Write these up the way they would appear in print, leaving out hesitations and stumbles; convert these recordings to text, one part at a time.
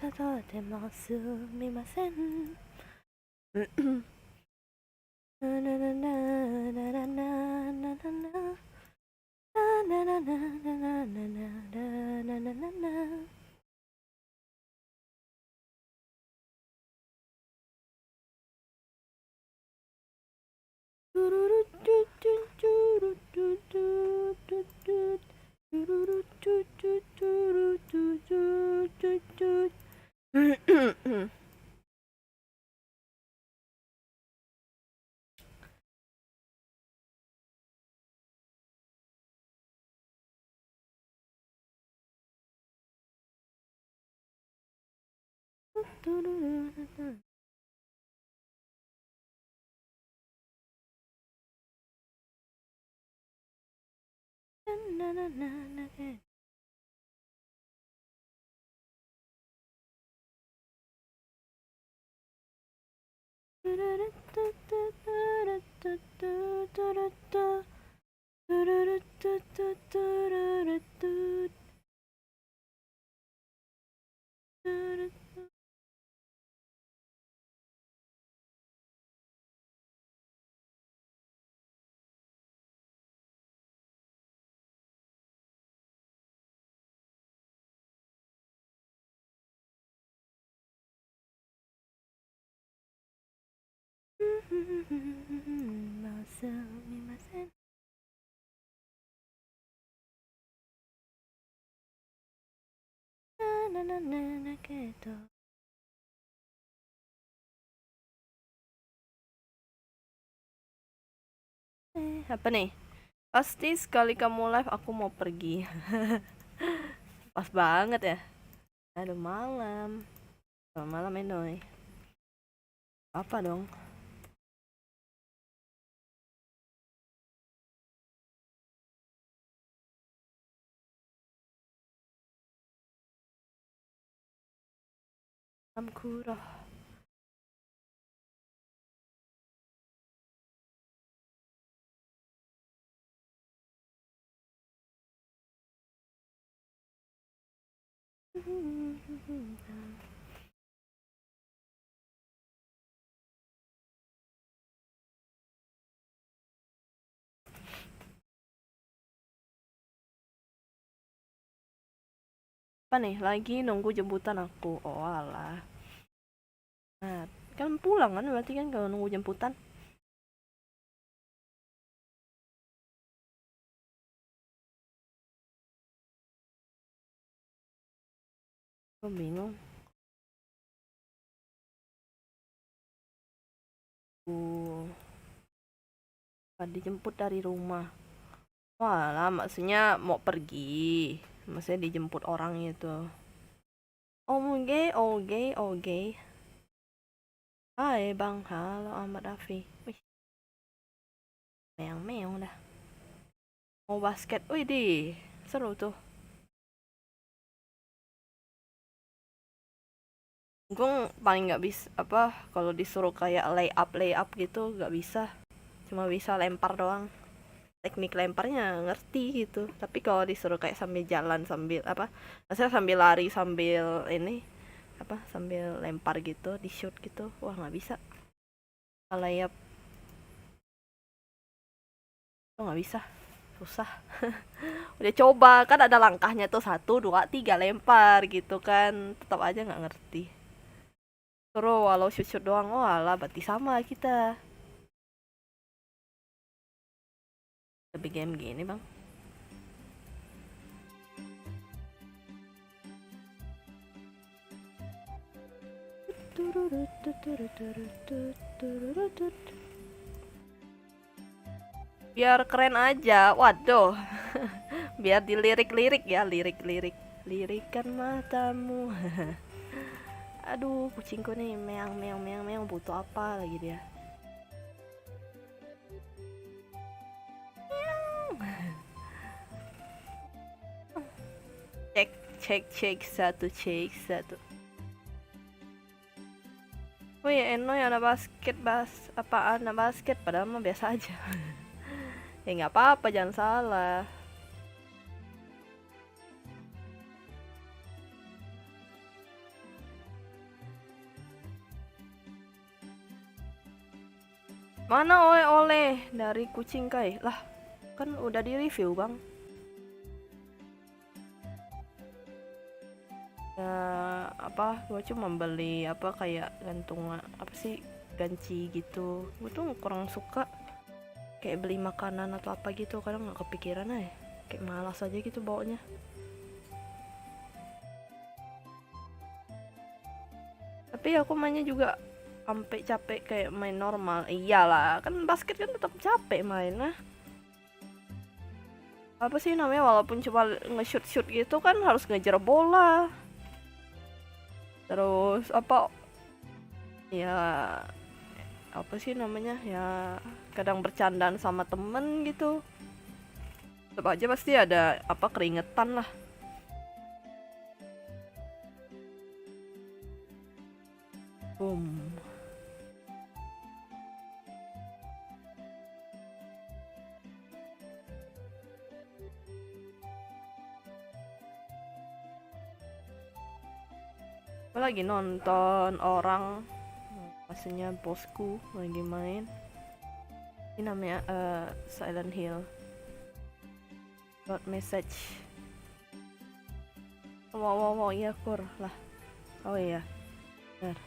さとてもすみません。すみません。だけどapa nih? Pasti sekali kamu live aku mau pergi. Pas banget ya. Aduh malam. Selamat malam Enoy. Apa dong? Amkurah. Apa nih? Lagi nunggu jemputan aku. Oh alah. Nah, kan pulang kan berarti kan kalau nunggu jemputan. Aku bingung. Dijemput dari rumah. Walah, maksudnya mau pergi. Maksudnya dijemput orang itu. Oke, oke, oke. Hai Bang, halo Ahmad Raffi. Wih, meong-meong dah. Mau basket, wih di, seru tuh. Gue paling nggak bisa apa kalau disuruh kayak layup gitu nggak bisa. Cuma bisa lempar doang. Teknik lemparnya ngerti gitu. Tapi kalau disuruh kayak sambil jalan sambil apa, maksudnya sambil lari sambil ini apa sambil lempar gitu di shoot gitu, wah nggak bisa. Layup tuh nggak bisa, susah. Udah coba kan ada langkahnya tuh 1, 2, 3 lempar gitu kan, tetap aja nggak ngerti. Terus walau shoot doang, oh alah berarti sama kita. Lebih game gini bang. Biar keren aja, waduh. Biar dilirik-lirik ya, lirik-lirik. Lirikan matamu. Aduh, kucingku nih meong meong meong meong, butuh apa lagi dia? Cek cek cek satu, cek satu. Oh ya Enoy ada basket apaan ada basket padahal mah biasa aja. Ya nggak apa-apa, jangan salah. Mana oleh-oleh dari kucing kai? Lah, kan udah di review bang. Ya apa? Gue cuma beli apa kayak gantungan apa sih ganci gitu. Gue tuh kurang suka kayak beli makanan atau apa gitu. Kadang nggak kepikiran aja. Kayak malas aja gitu bawanya. Tapi aku mainnya juga sampai capek kayak main normal. Iyalah, kan basket kan tetap capek main lah. Apa sih namanya, walaupun cuma nge-shoot gitu kan harus ngejar bola. Terus apa ya, apa sih namanya ya, kadang bercandaan sama temen gitu. Tetap aja pasti ada apa keringetan lah. Boom. Aku lagi nonton orang, maksudnya bosku lagi main. Ini namanya Silent Hill. Got message. Wow, iya kur lah. Oh iya. Benar.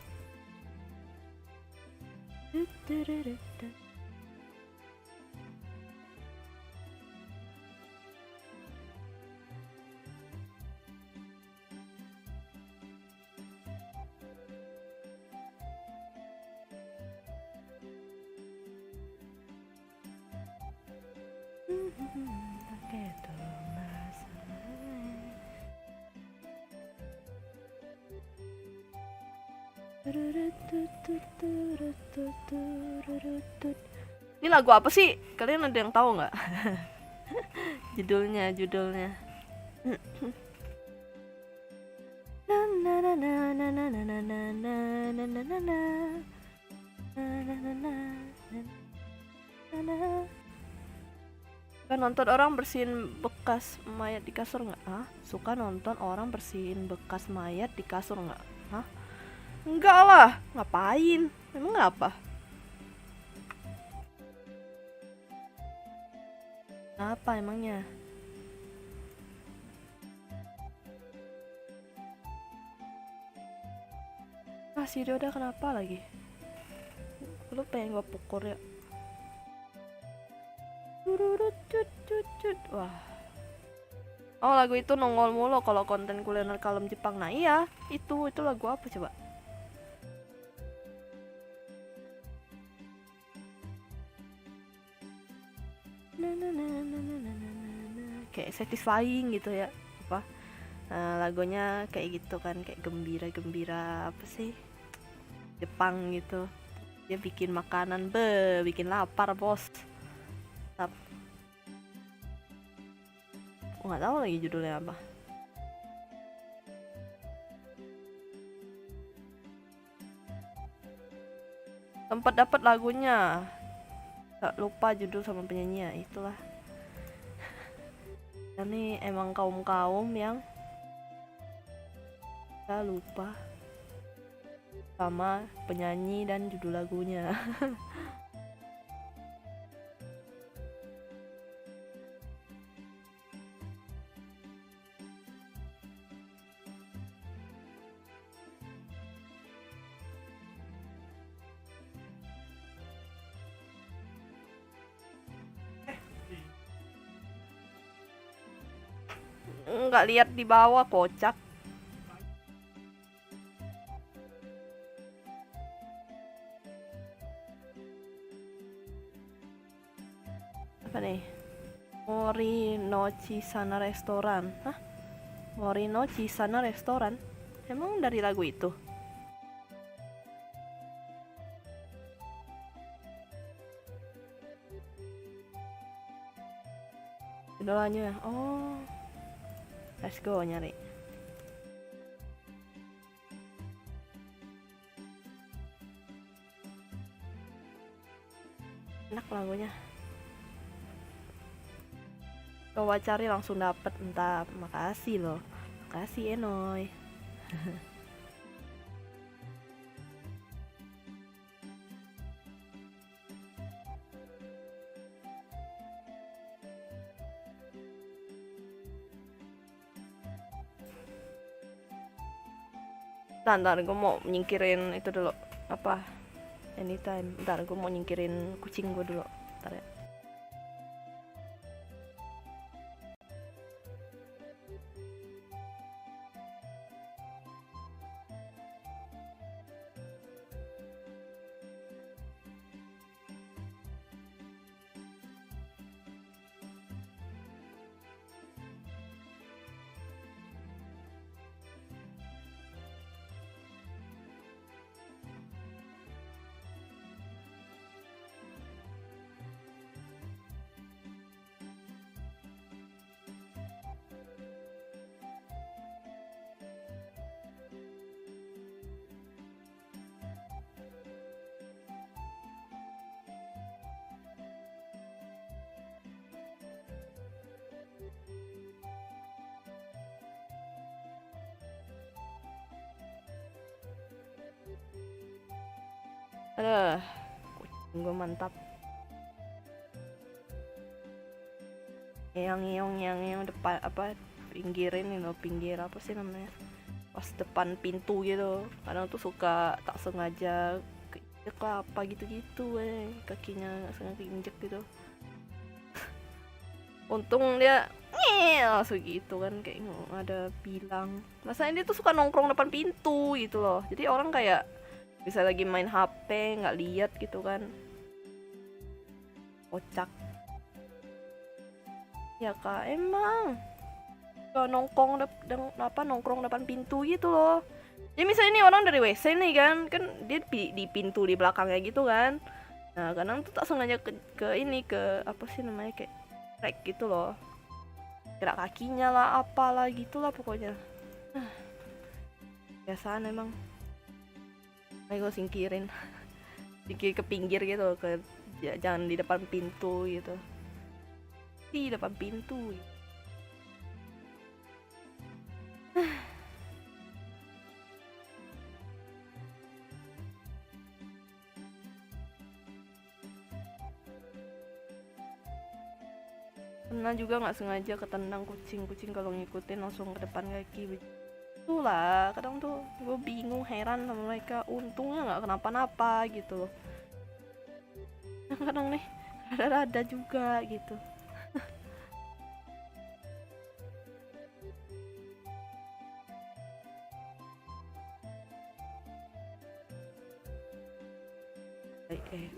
Ini lagu apa sih? Kalian ada yang tahu nggak? judulnya. Suka nonton orang bersihin bekas mayat di kasur nggak? Hah? Suka nonton orang bersihin bekas mayat di kasur nggak? Hah? Enggak lah, ngapain? Emang apa? Apa emangnya? Ah, si Ryoda kenapa lagi? Lu pengen gua pukul ya? Wah. Oh, lagu itu nongol mulu kalau konten kuliner kalem Jepang. Nah iya, itu lagu apa coba? Kayak satisfying gitu ya, apa? Lagunya kayak gitu kan, kayak gembira apa sih? Jepang gitu. Dia bikin makanan, bikin lapar bos. Aku nggak tahu lagi judulnya apa. Tempat dapat lagunya, gak lupa judul sama penyanyinya, itulah. Ini emang kaum yang gak lupa sama penyanyi dan judul lagunya. Nggak lihat di bawah, kocak. Apa nih? Mori no Chisana Restoran. Hah? Mori no Chisana Restoran? Emang dari lagu itu? Judulnya, oh, let's go nyari. Enak lagunya. Coba cari langsung dapet, entah. Makasih loh, makasih Enoy. Ntar gue mau nyingkirin itu dulu. Apa? Anytime. Ntar gue mau nyingkirin kucing gue dulu. Ntar ya. Aduh, kucing gue mantap. Yang depan apa, pinggirin ini loh, pinggir apa sih namanya, pas depan pintu gitu. Kadang tuh suka tak sengaja keinjek apa gitu-gitu, kakinya nggak sengaja keinjek gitu. Untung dia langsung gitu kan, kayak nggak ada bilang. Masalahnya dia tuh suka nongkrong depan pintu gitu loh, jadi orang kayak bisa lagi main HP nggak lihat gitu kan, kocak. Ya kak, emang kalau nongkrong depan pintu gitu loh. Jadi misalnya ini orang dari WC nih kan dia di pintu di belakangnya gitu kan. Nah kadang tuh tak sengaja ke ini, ke apa sih namanya, kayak crack gitu loh, gerak kakinya lah apalah gitulah pokoknya. Biasaan emang. Ayo gue singkirin ke pinggir gitu, ke jangan di depan pintu gitu, di depan pintu. Pernah juga nggak sengaja ketendang kucing kalau ngikutin langsung ke depan kaki. Itulah kadang tuh gue bingung, heran sama mereka, untungnya nggak kenapa-napa gitu loh. Kadang nih rada-rada juga gitu.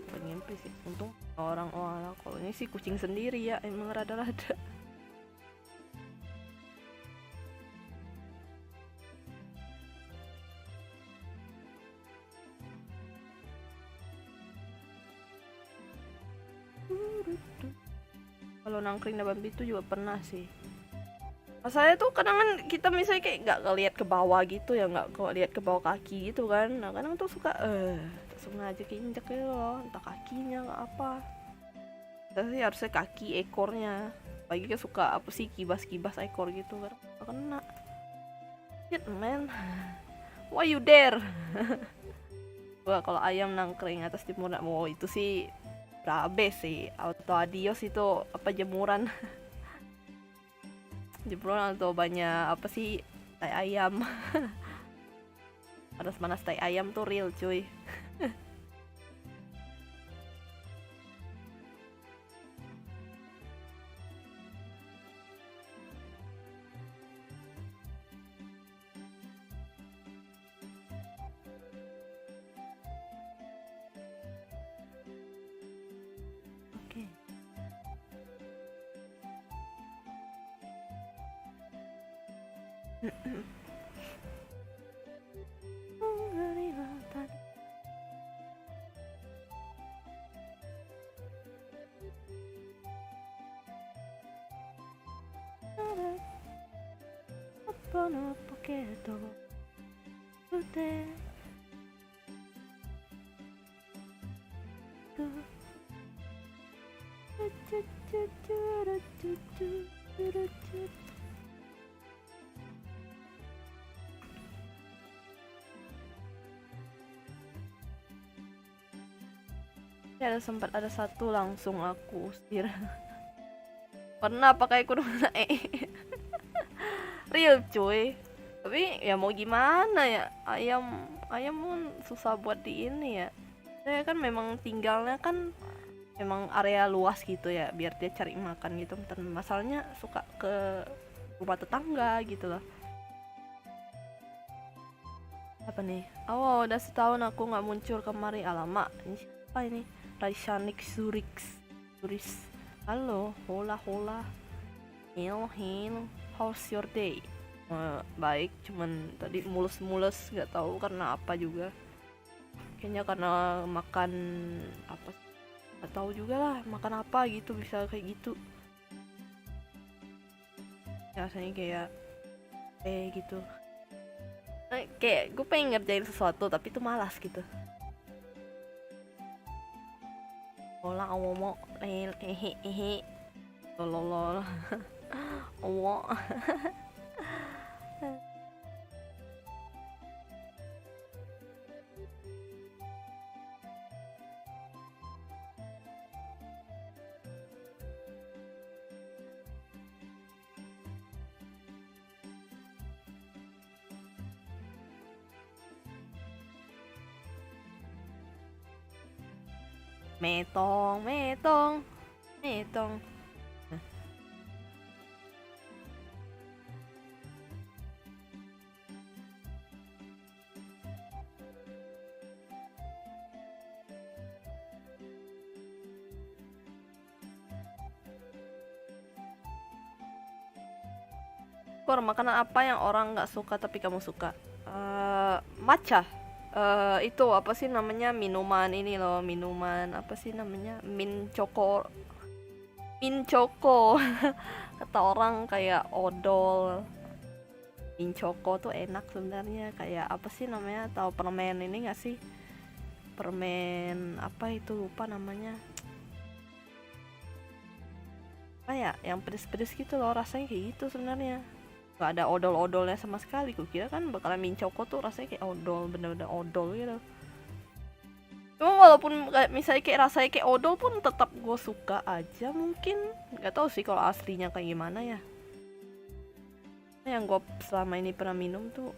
Penyimpi sih, untung orang kalau ini sih kucing sendiri ya emang rada-rada. Kalau nangkring depan pintu juga pernah sih. Masalahnya tuh kadang kan kita misalnya kayak nggak ngeliat ke bawah gitu ya, nggak lihat ke bawah kaki gitu kan. Nah kadang tuh suka sengaja keinjek gitu loh, entah kakinya nggak apa. Tapi harusnya kaki, ekornya. Lagi kan suka apa sih, kibas-kibas ekor gitu kan, kena. Shit man, why you dare? Wah kalau ayam nangkring atas jemuran, mau itu sih berabe sih, auto adios itu apa, jemuran. Jemuran atau banyak apa sih, tai ayam. Panas-panas tai ayam tuh real cuy. Oke. No poquito usted ya, sempat ada satu langsung aku usir. Pernah pakai kurung naik. Real cuy, Tapi ya mau gimana ya, ayam ayam pun susah buat di ini ya. Saya kan memang tinggalnya kan memang area luas gitu ya, biar dia cari makan gitu. Dan masalahnya suka ke rumah tetangga gitu loh. Apa nih? Oh, udah setahun aku nggak muncul kemari. Alamak, ini siapa ini? Raishanik Zurix. Halo, hola hola. Hil, how's your day? Baik, cuman tadi mulus-mulus, nggak tahu karena apa juga. Kayaknya karena makan apa? Nggak tahu juga lah, makan apa gitu bisa kayak gitu. Rasanya kayak gitu. Kayak gue pengen ngerjain sesuatu tapi tuh malas gitu. Hola, omo, hehehe, lololol, omo. Metong, metong, metong. Kor, makanan apa yang orang nggak suka tapi kamu suka? Matcha. Itu apa sih namanya, minuman ini loh, minuman apa sih namanya, min choco. Kata orang kayak odol. Min choco tuh enak sebenarnya, kayak apa sih namanya, tahu permen ini nggak sih, permen apa itu, lupa namanya, apa ya, yang pedes-pedes gitu loh, rasanya kayak gitu sebenarnya, nggak ada odol-odolnya sama sekali. Kukira kan bakalan min choco tuh rasanya kayak odol, bener-bener odol gitu. Cuma walaupun kayak misalnya kayak rasanya kayak odol pun tetap gue suka aja, mungkin nggak tahu sih kalau aslinya kayak gimana ya. Yang gue selama ini pernah minum tuh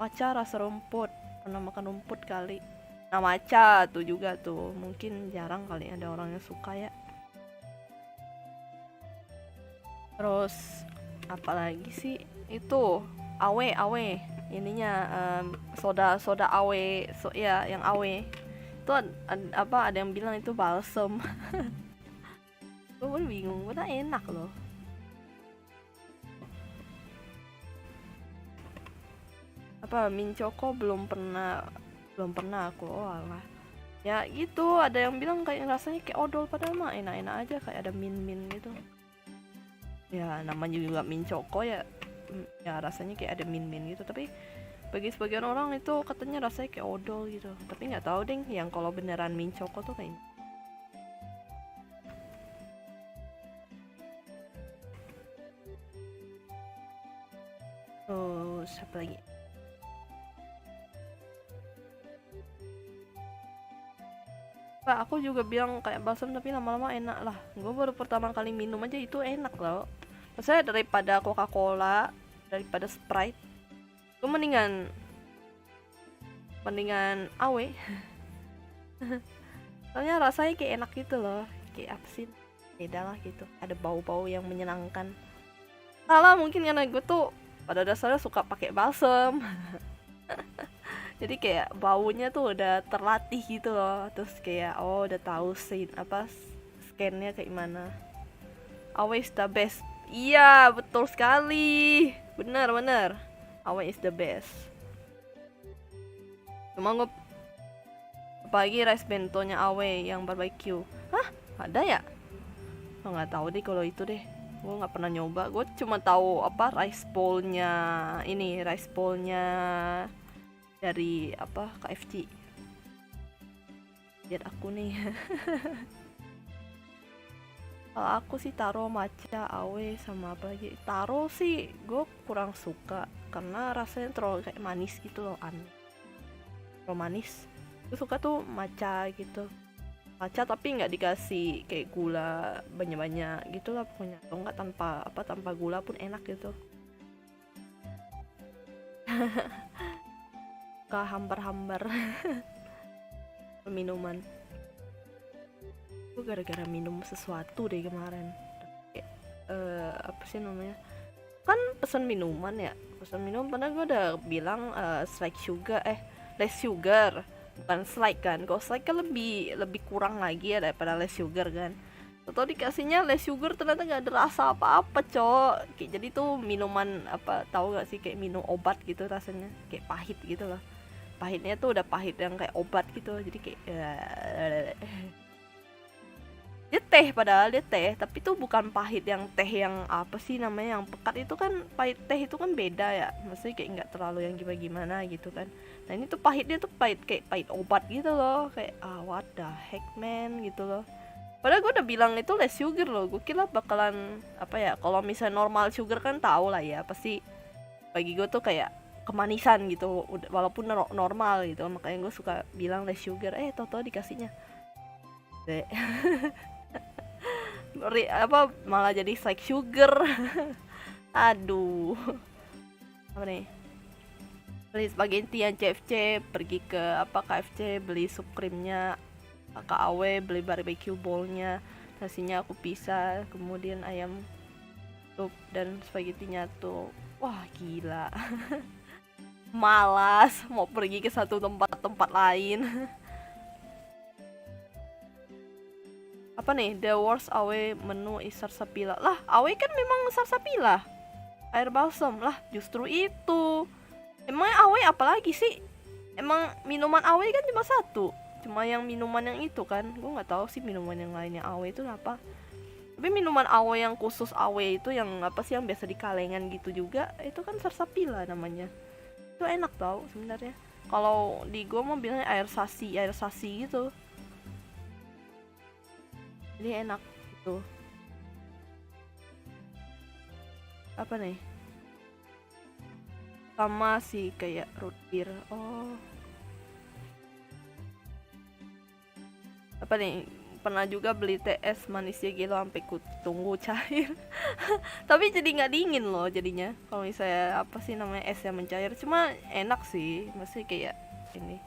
matcha rasa rumput, pernah makan rumput kali. Nah, matcha tuh juga tuh mungkin jarang kali ada orang yang suka ya. Terus apalagi sih itu, awe ininya, soda awe, ya yang awe itu apa, ada yang bilang itu balsem. Gue pun bingung, udah enak loh. Apa min choco belum pernah aku, oh alah. Ya gitu, ada yang bilang kayak rasanya kayak odol, padahal mah enak-enak aja, kayak ada min gitu. Ya namanya juga min choco ya, ya rasanya kayak ada min gitu, tapi bagi sebagian orang itu katanya rasanya kayak odol gitu. Tapi nggak tahu deh yang kalau beneran min choco tuh kayaknya. Terus apa lagi? Pak, aku juga bilang kayak balsam tapi lama-lama enak lah. Gue baru pertama kali minum aja itu enak loh. Maksudnya daripada Coca-Cola, daripada Sprite, gue mendingan awe. Soalnya rasanya kayak enak gitu loh. Kayak apa sih? Beda lah gitu. Ada bau-bau yang menyenangkan. Salah mungkin karena gue tuh pada dasarnya suka pakai balsam. Jadi kayak baunya tuh udah terlatih gitu loh, terus kayak oh udah tahu sih apa scannya kayak gimana. Always the best, iya betul sekali, benar always the best. Cuma gue apalagi rice bentonya Awe yang barbecue, hah ada ya? Oh, nggak tahu deh kalau itu deh, gue nggak pernah nyoba. Gue cuma tahu apa rice bowl-nya dari apa, KFC. Lihat aku nih. Kalau aku sih taro, matcha, awe, sama apa lagi, taro sih gue kurang suka karena rasanya terlalu kayak manis gitu loh, aneh, terlalu manis. Gue suka tuh matcha gitu, matcha tapi nggak dikasih kayak gula banyak-banyak gitu lah pokoknya, atau nggak tanpa gula pun enak gitu. ke hambar-hambar minuman. Gue gara-gara minum sesuatu deh kemarin. Kayak, apa sih namanya? Kan pesan minuman ya, pesan minum. Padahal gue udah bilang less sugar, bukan slide kan. Kalau slide kan lebih kurang lagi ya daripada less sugar kan. Atau dikasihnya less sugar ternyata nggak ada rasa apa-apa cok. Kayak jadi tuh minuman apa, tahu gak sih, kayak minum obat gitu rasanya, kayak pahit gitu loh. Pahitnya tuh udah pahit yang kayak obat gitu. Jadi kayak dia teh, padahal dia teh, tapi tuh bukan pahit yang teh yang apa sih namanya, yang pekat itu kan. Pahit teh itu kan beda ya, maksudnya kayak nggak terlalu yang gimana gitu kan. Nah ini tuh pahitnya tuh pahit kayak pahit obat gitu loh, kayak what the heck man gitu loh. Padahal gue udah bilang itu less sugar loh. Gue kira bakalan apa ya, kalau misalnya normal sugar kan tau lah ya, pasti bagi gue tuh kayak kemanisan gitu, walaupun normal gitu. Makanya gue suka bilang less sugar, tau-tau dikasihnya apa malah jadi like sugar. Aduh, apa nih, beli spaghetti yang CFC, pergi ke apa KFC, beli sup krimnya KAW, beli barbecue bowl-nya, nasinya aku pisah, kemudian ayam sup dan spagettinya tuh wah gila. Malas mau pergi ke satu tempat lain. Apa nih, the worst AW menu is Sarsapila. Lah AW kan memang Sarsapila, air balsam lah, justru itu. Emangnya AW apa lagi sih? Emang minuman AW kan cuma satu, cuma yang minuman yang itu kan. Gue nggak tahu sih minuman yang lainnya AW itu apa. Tapi minuman AW yang khusus AW itu yang apa sih, yang biasa di kalengan gitu juga, itu kan Sarsapila namanya. Itu enak tau sebenarnya. Kalau di gue mau bilangnya air sasi gitu. Jadi enak gitu. Apa nih, sama sih kayak root beer. Apa nih, pernah juga beli TS manisnya gitu sampai ku tunggu cair. Tapi jadi nggak dingin loh jadinya. Kalau misalnya apa sih namanya, es yang mencair. Cuma enak sih, masih kayak ini.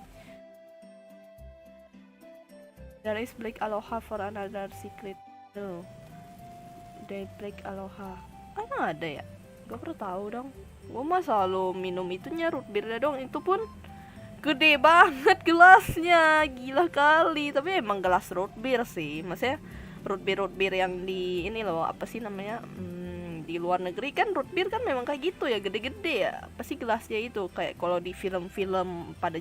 There is black aloha for another secret. No, they black aloha. Emang ada ya? Gue perlu tahu dong. Gue mah selalu minum itunya root beer dong. Itu pun gede banget gelasnya, gila kali. Tapi emang gelas root beer sih. Maksudnya root beer yang di ini loh, apa sih namanya? Di luar negeri kan root beer kan memang kayak gitu ya, gede-gede ya. Pasti gelasnya itu kayak kalau di film-film pada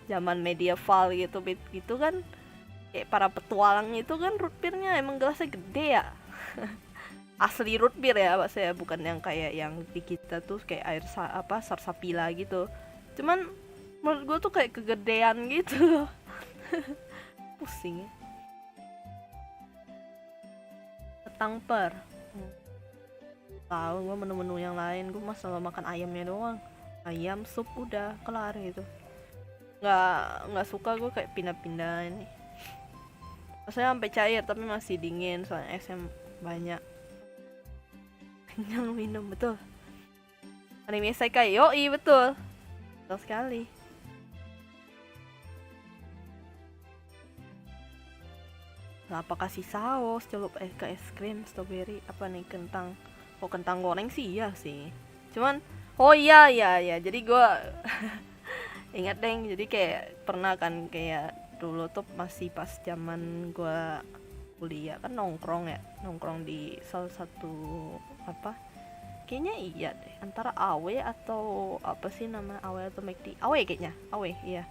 zaman medieval gitu kan. Kayak para petualang itu kan root beernya emang gelasnya gede ya. Asli root beer ya maksudnya, bukan yang kayak yang di kita tuh kayak air Sarsapila gitu. Cuman menurut gue tuh kayak kegedean gitu. Pusing ya. Ketang per tahu gue menu-menu yang lain, gue mah selalu makan ayamnya doang. Ayam sup udah kelar gitu. Nggak suka gue kayak pindah-pindah ini. Maksudnya sampai cair tapi masih dingin, soalnya SM banyak. Kenyang minum, betul. Anime Isekai, yoi betul. Betul sekali. Kenapa kasih saus, celup ke es krim, strawberry, apa nih, kentang. Oh kentang goreng sih iya sih. Cuman, iya. Jadi gue ingat deh, jadi kayak pernah kan kayak dulu tuh masih pas zaman gue kuliah kan nongkrong di salah satu apa, kayaknya iya deh, antara AW atau apa sih nama, AW atau McD, AW kayaknya, AW iya.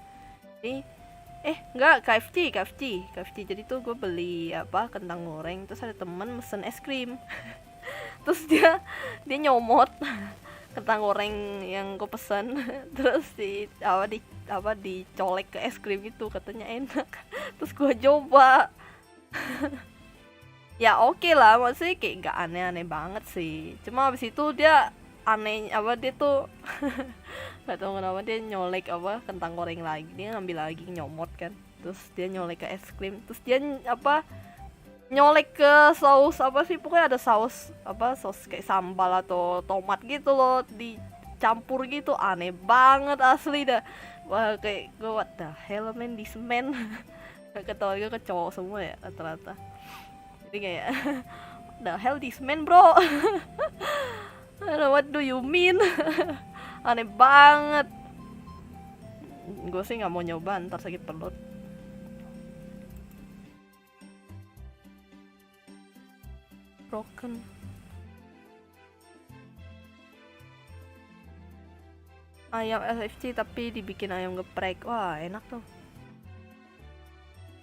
Jadi enggak, KFC. Jadi tuh gue beli apa, kentang goreng, terus ada temen mesen es krim. Terus dia nyomot kentang goreng yang gue pesan. Terus dicolek ke es krim itu, katanya enak. Terus gue coba. Ya oke lah, maksudnya kayak gak aneh-aneh banget sih. Cuma abis itu dia aneh, dia tuh gak tau kenapa dia nyolek kentang goreng lagi. Dia ngambil lagi, nyomot kan. Terus dia nyolek ke es krim. Terus dia nyolek ke saus pokoknya ada saus kayak sambal atau tomat gitu loh, di campur gitu, aneh banget asli dah. Wah kayak gue what the hell man, this man. Ketawa gue ke cowok semua ya rata-rata, jadi kayak what the hell this man bro. What do you mean? Aneh banget. Gue sih nggak mau nyoba, ntar sakit perut. Broken. Ayam SFC tapi dibikin ayam geprek, wah enak tuh.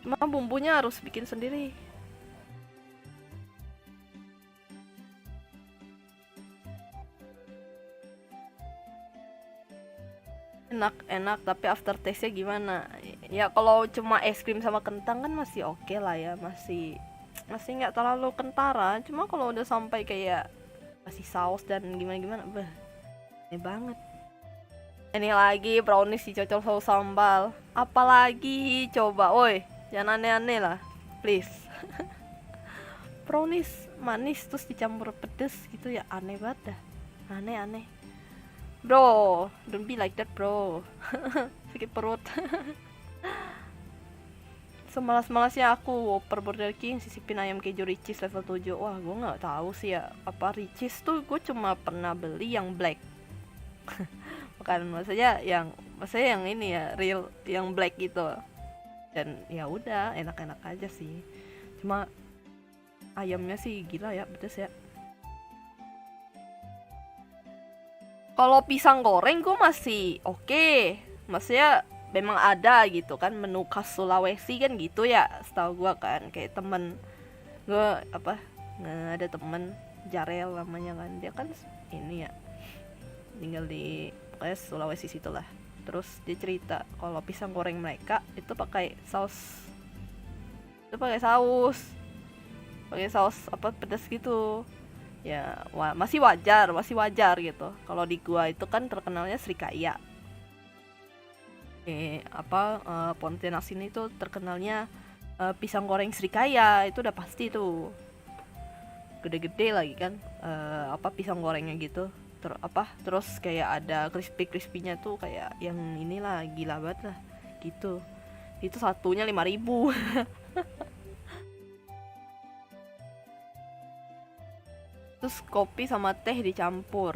Cuma bumbunya harus bikin sendiri. Enak tapi after taste nya gimana ya? Kalau cuma es krim sama kentang kan masih oke lah ya, masih nggak terlalu kentara. Cuma kalau udah sampai kayak masih saus dan gimana bah, ini banget. Ini lagi brownies dicocol saus sambal, apalagi coba, woi jangan aneh-aneh lah please. Brownies manis terus dicampur pedes gitu ya, aneh banget dah, aneh bro, don't be like that bro. Sakit perut. Semalas-malasnya aku Whopper Burger King sisipin ayam keju Richeese level 7. Wah gue gak tahu sih ya, apa Richeese tuh gue cuma pernah beli yang black. Bukan, maksudnya yang ini ya, real yang black gitu. Dan ya udah enak-enak aja sih, cuma ayamnya sih gila ya, pedes ya. Kalau pisang goreng gue masih oke. Maksudnya memang ada gitu kan, menu khas Sulawesi kan gitu ya, setahu gue kan. Kayak temen gue apa, ada temen Jarel namanya kan, dia kan ini ya tinggal di pokoknya Sulawesi situ lah. Terus dia cerita kalau pisang goreng mereka itu pakai saus apa pedas gitu ya. Masih wajar gitu. Kalau di gua itu kan terkenalnya Srikaya. Pontianak sini tuh terkenalnya pisang goreng Srikaya, itu udah pasti tuh. Gede-gede lagi kan, pisang gorengnya gitu. Terus kayak ada crispy-crispy-nya tuh kayak yang inilah, gila banget lah gitu. Itu satunya 5.000. Terus kopi sama teh dicampur,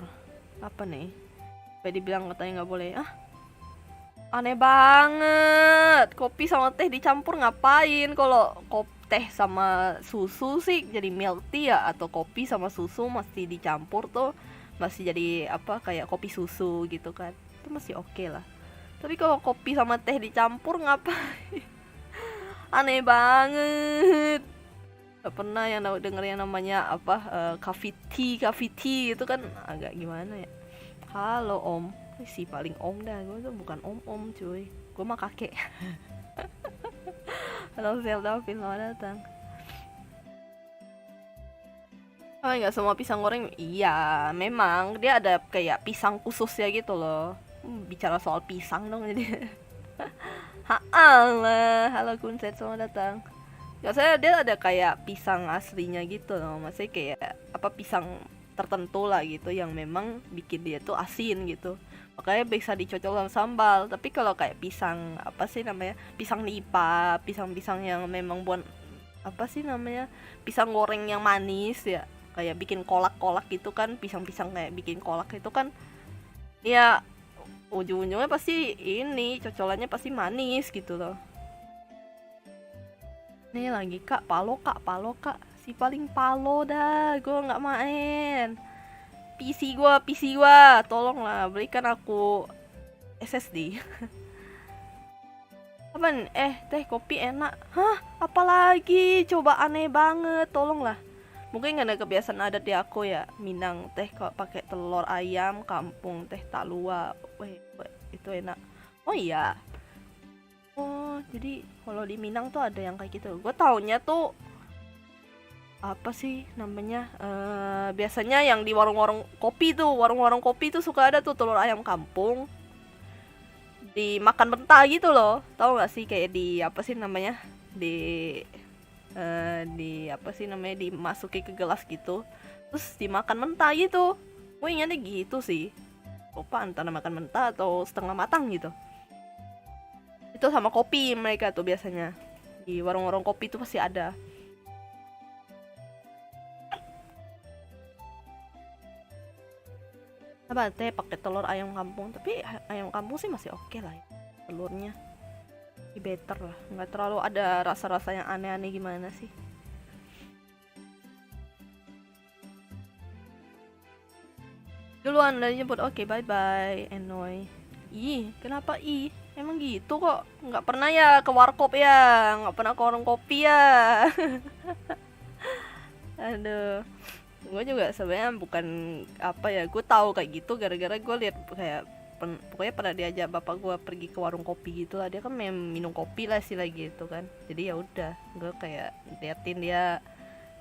apa nih? Kayak dibilang katanya nggak boleh. Aneh banget, kopi sama teh dicampur ngapain? Kalau teh sama susu sih jadi milk tea ya, atau kopi sama susu masih dicampur tuh masih jadi apa, kayak kopi susu gitu kan, itu masih oke lah. Tapi kalau kopi sama teh dicampur ngapain? Aneh banget. Gak pernah yang denger yang namanya coffee tea itu kan agak gimana ya. Halo om, si paling om dah, gue tuh bukan om cuy, gue mah kakek. Halo Zelda, selamat datang. Nggak semua pisang goreng, iya memang dia ada kayak pisang khusus ya gitu loh. Bicara soal pisang dong jadi. Halo Kunset, selamat datang. Gak, saya dia ada kayak pisang aslinya gitu loh, maksudnya kayak pisang tertentu lah gitu yang memang bikin dia tuh asin gitu, makanya bisa dicocol sama sambal. Tapi kalau kayak pisang pisang nipa, pisang yang memang buat pisang goreng yang manis ya, kayak bikin kolak-kolak gitu kan, pisang-pisang kayak bikin kolak itu kan ya ujung-ujungnya pasti ini cocolannya pasti manis gitu loh. Nih lagi kak, palo kak, si paling palo dah, gue nggak main. PC gua, tolonglah belikan aku SSD. Apaan? Teh kopi enak, apalagi coba, aneh banget, tolonglah. Mungkin gak ada kebiasaan adat di aku ya, Minang teh kok pakai telur ayam kampung, teh talua, itu enak. Oh iya. Oh, jadi kalau di Minang tuh ada yang kayak gitu. Gue taunya tuh apa sih namanya? Biasanya yang di warung-warung kopi tuh suka ada tuh telur ayam kampung dimakan mentah gitu loh. Tahu nggak sih, kayak di dimasuki ke gelas gitu, terus dimakan mentah gitu. Gue ingatnya gitu sih. lupa antara makan mentah atau setengah matang gitu. Itu sama kopi mereka tuh biasanya di warung-warung kopi itu pasti ada. Apa teh pakai telur ayam kampung, tapi ayam kampung sih masih oke lah ya. Telurnya better lah, nggak terlalu ada rasa-rasa yang aneh-aneh gimana sih. Duluan dari jemput, oke bye bye Enoy. Ih kenapa ih, emang gitu kok, nggak pernah ya ke warkop ya, nggak pernah ke warung kopi ya. Aduh, gue juga sebenarnya bukan apa ya, gue tahu kayak gitu gara-gara gue lihat kayak pokoknya pernah diajak bapak gue pergi ke warung kopi gitu lah, dia kan minum kopi lah sih lagi gitu kan, jadi ya udah gue kayak liatin dia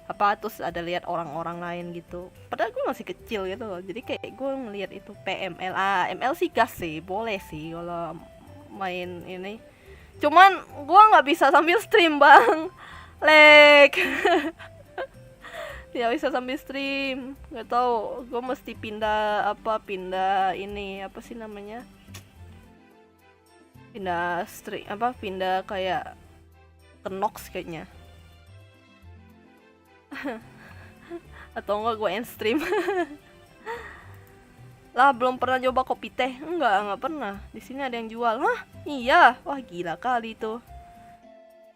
apa, terus ada lihat orang-orang lain gitu, padahal gue masih kecil gitu loh, jadi kayak gue ngelihat itu PML, ML sih gas sih, boleh sih kalau main ini, cuman gue nggak bisa sambil stream bang, lag. Ya bisa sambil stream, nggak tahu gue mesti pindah ini apa sih namanya, pindah stream apa, pindah kayak ke Nox kayaknya. Atau enggak gue end stream. Lah belum pernah coba kopi teh, enggak pernah, di sini ada yang jual. Hah iya, wah gila kali tuh,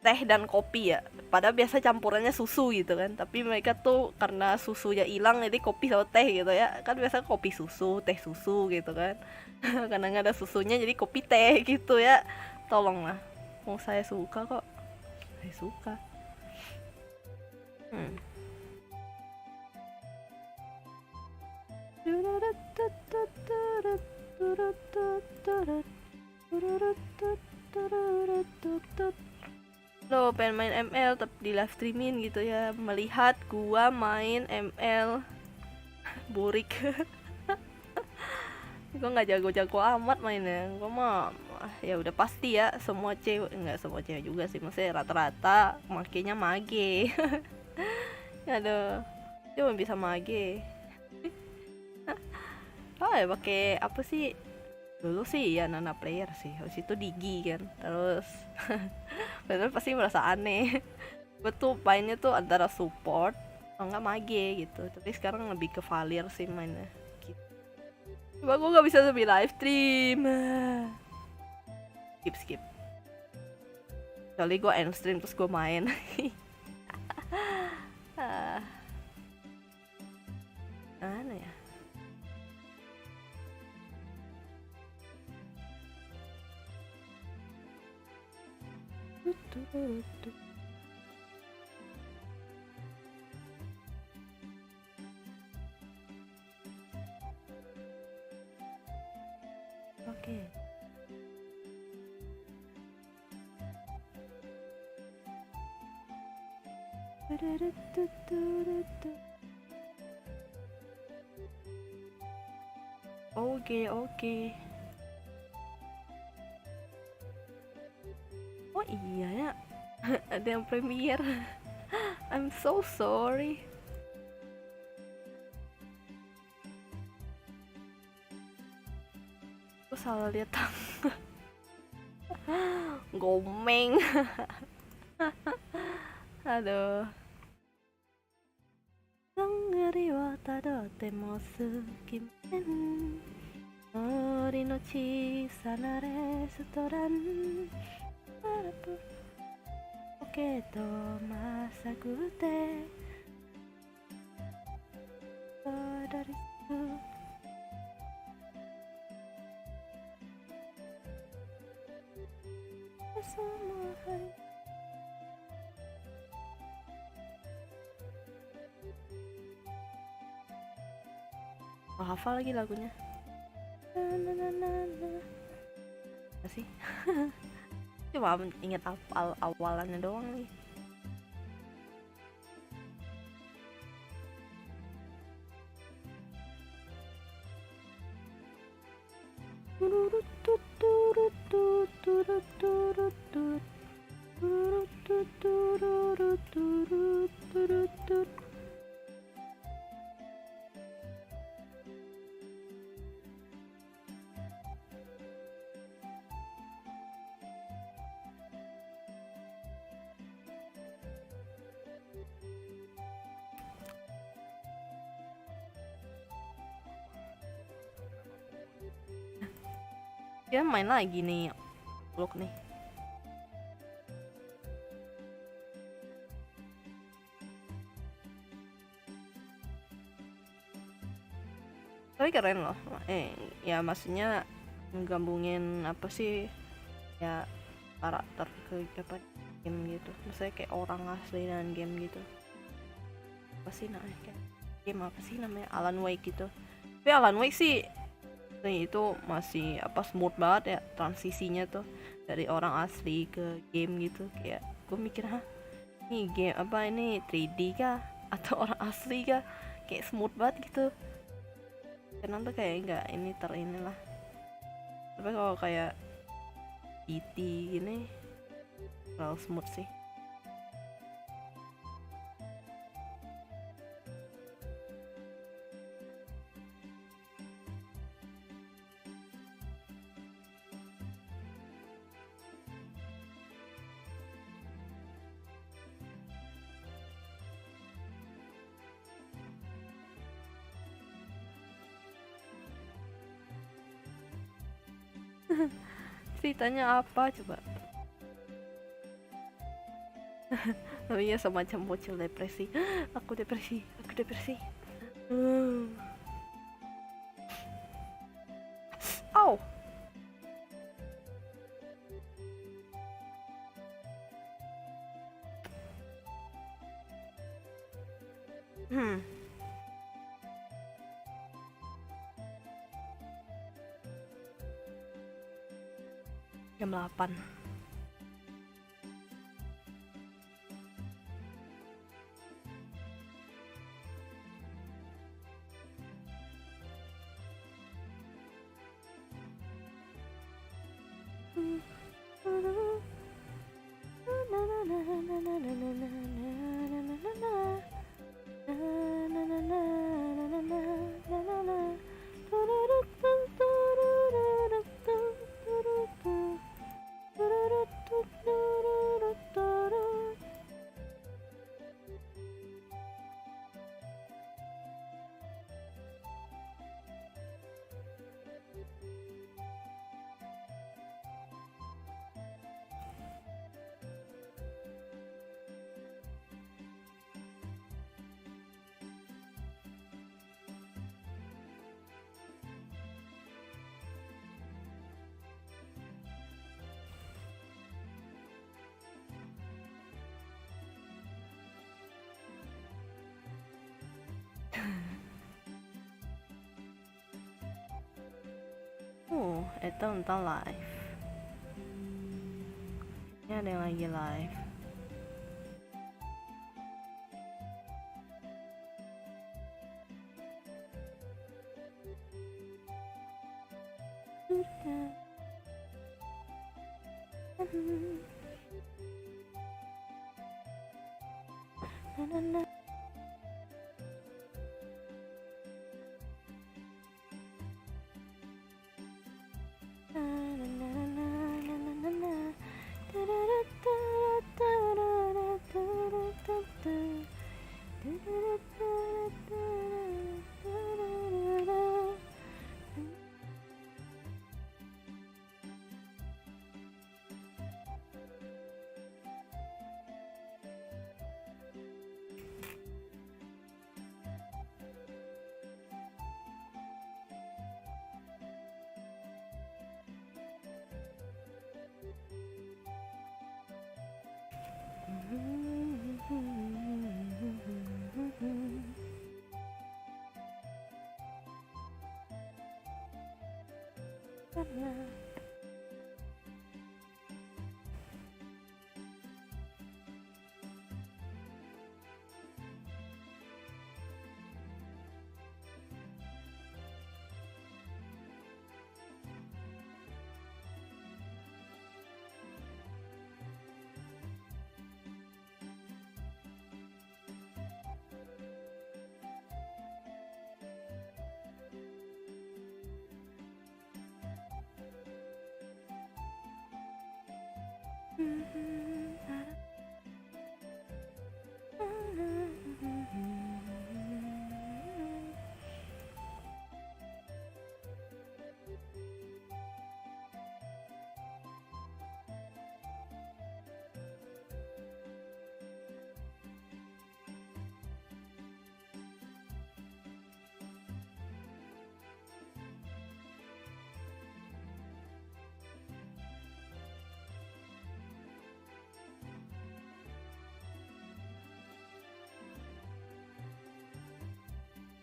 teh dan kopi ya, padahal biasa campurannya susu gitu kan, tapi mereka tuh karena susunya hilang jadi kopi sama teh gitu ya kan, biasa kopi susu teh susu gitu kan. Karena nggak ada susunya jadi kopi teh gitu ya, tolonglah, mau saya suka kok, saya suka. Lo pengen main ML tapi di live streaming gitu ya, melihat gua main ML burik. Gua nggak jago-jago amat mainnya, gua mah ya udah pasti ya, semua cewek, nggak semua cewek juga sih, maksudnya rata-rata makainya mage. Aduh, cuma bisa mage. Oh ya pakai apa sih, dulu sih ya Nana player sih, habis itu Digi kan, terus bener pasti merasa aneh. Gue tuh mainnya tuh antara support atau enggak mage gitu, tapi sekarang lebih ke Valir sih mainnya gitu. Coba gue gak bisa lebih live stream. Skip kali gue end stream terus gue main. Mana ya, oke. Oke. Oh iya ya. Ada yang premier. I'm so sorry. Aku salah lihat tanggal. Gomeng. Aduh. どんぐりをたどっても隙間森の小さなレストランポケットまさぐて踊りつそのはいhafal lagi lagunya. Apa sih? Cuma inget awalannya doang nih. Dia main lagi nih Look nih. Tapi keren loh. Ya maksudnya menggabungin apa sih ya, karakter ke apa game gitu. Maksudnya kayak orang asli dan game gitu. Apa sih namanya, kayak game apa sih namanya, Alan Wake gitu. Tapi Alan Wake sih itu masih apa, smooth banget ya transisinya tuh dari orang asli ke game gitu. Kayak gue mikir, hah, ini game apa, ini 3D kah atau orang asli kah, kayak smooth banget gitu. Karena tuh kayak nggak ini inilah. Tapi kalau kayak PT gini terlalu smooth sih. Ceritanya apa coba? Oh iya, semacam bocil depresi. Aku depresi, aku depresi. Au. Jam 8. Itu tentang live. Ini ada yang lagi live.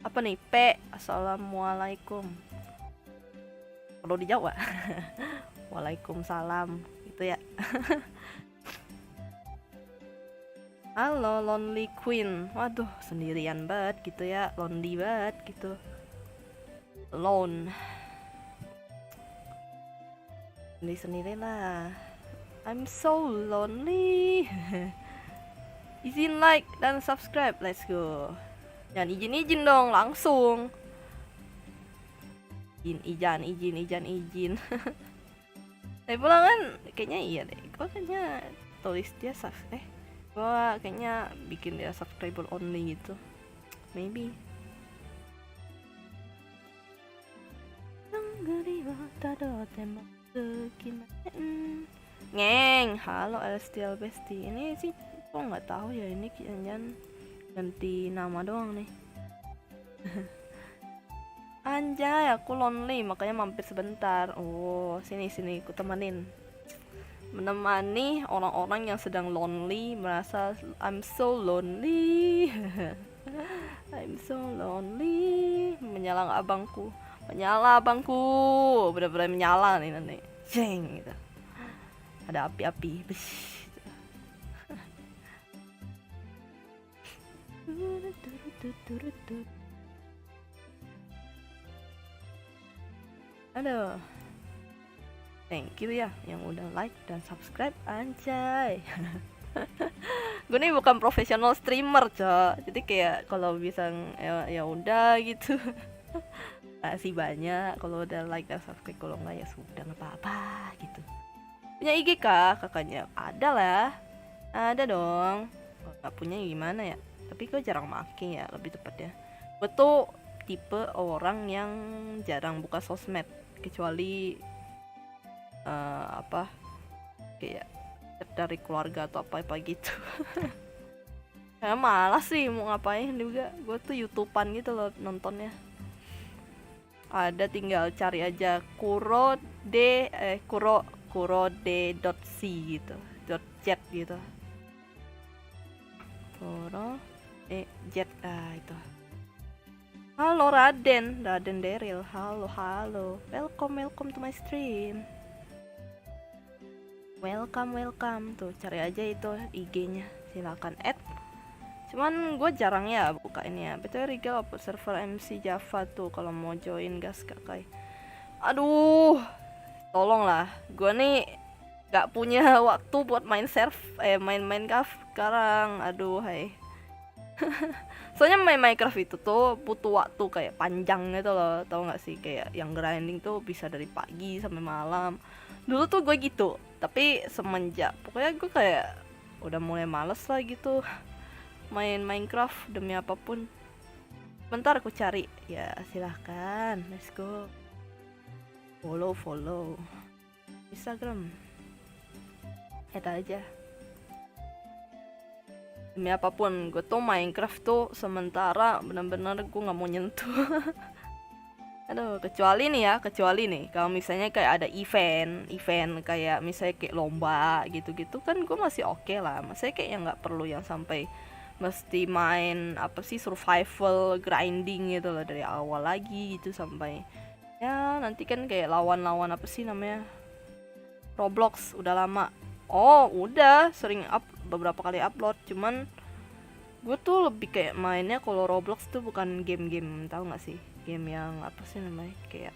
Apa nih? P. Assalamualaikum. Kalau di Jawa. Waalaikumsalam gitu ya. Halo Lonely Queen. Waduh, sendirian banget gitu ya. Lonely banget gitu. Alone. Sendiri lah. I'm so lonely. Izin like dan subscribe. Let's go. Jangan izin dong, langsung. Izin. Tapi pulang kan kayaknya iya deh. Gua kayaknya tulis dia gua kayaknya bikin dia subscriber only gitu. Maybe. Ngeng, halo LSTL Bestie. Ini sih kok nggak tahu ya, ini jangan ganti nama doang nih. Anjay, aku lonely makanya mampir sebentar. Oh, sini aku temenin. Menemani orang-orang yang sedang lonely, merasa I'm so lonely. I'm so lonely. Menyala abangku, bener-bener menyala nih nanti. Jeng gitu. Ada api-api. Aduh. Thank you ya yang udah like dan subscribe, anjay. Gue nih bukan profesional streamer, Cok. Jadi kayak kalau bisa ya udah gitu. Kasih banyak kalau udah like dan subscribe, kalau enggak ya sudah, enggak apa-apa gitu. Punya IG kah kakaknya? Ada lah. Ada dong. Kalau nggak punya gimana ya? Tapi gue jarang make ya, lebih tepatnya. Gue tuh tipe orang yang jarang buka sosmed, kecuali kayak dari keluarga atau apa gitu. Karena malas sih mau ngapain juga. Gue tuh YouTubean gitu loh nontonnya. Ada, tinggal cari aja kurode.c gitu, .z gitu. Jet itu. Halo Raden Daryl. Halo. Welcome to my stream. Welcome. Tuh, cari aja itu IG-nya. Silakan add. Cuman gue jarang ya buka ini ya. Betul, Regal upload server MC Java tuh kalau mau join gas kakak. Aduh. Tolonglah. Gue nih gak punya waktu buat main Minecraft sekarang. Aduh, hai. Soalnya main Minecraft itu tuh butuh waktu kayak panjang gitu loh, tau gak sih, kayak yang grinding tuh bisa dari pagi sampai malam. Dulu tuh gue gitu, tapi semenjak pokoknya gue kayak udah mulai males lah gitu main Minecraft demi apapun. Bentar aku cari ya, silahkan, let's go. Follow Instagram, aja. Demi apapun, gue tuh Minecraft tuh sementara benar-benar gue nggak mau nyentuh. Aduh, kecuali nih kalau misalnya kayak ada event kayak misalnya kayak lomba gitu-gitu kan gue masih oke lah. Maksudnya kayak yang nggak perlu yang sampai mesti main survival grinding gitu loh dari awal lagi gitu sampai ya nanti kan kayak lawan Roblox udah lama. Oh, udah sering beberapa kali upload, cuman gue tuh lebih kayak mainnya kalau Roblox tuh bukan game-game, tahu nggak sih, game yang kayak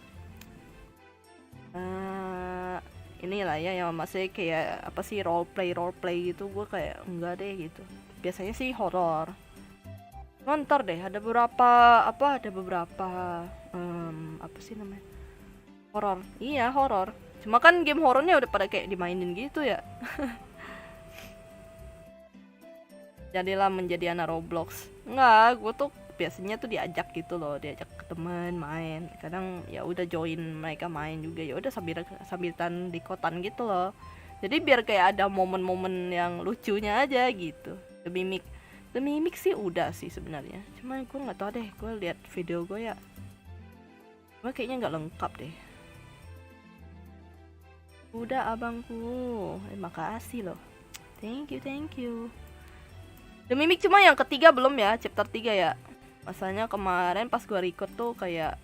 inilah ya yang masih kayak role play gitu. Gue kayak enggak deh gitu, biasanya sih horor. Ntar deh ada beberapa horor. Iya, horor. Cuma kan game horornya udah pada kayak dimainin gitu ya. Jadilah menjadi anak Roblox. Enggak, gue tuh biasanya tuh diajak gitu loh, diajak ke teman main. Kadang ya udah join mereka main juga, ya udah sambilan di kotan gitu loh. Jadi biar kayak ada momen-momen yang lucunya aja gitu. The Mimic sih udah sih sebenarnya. Cuma gue nggak tahu deh, gue lihat video gue ya, gue kayaknya nggak lengkap deh. Udah abangku, makasih loh. Thank you. The Mimic cuma yang ketiga belum ya, chapter 3 ya. Masanya kemarin pas gua record tuh kayak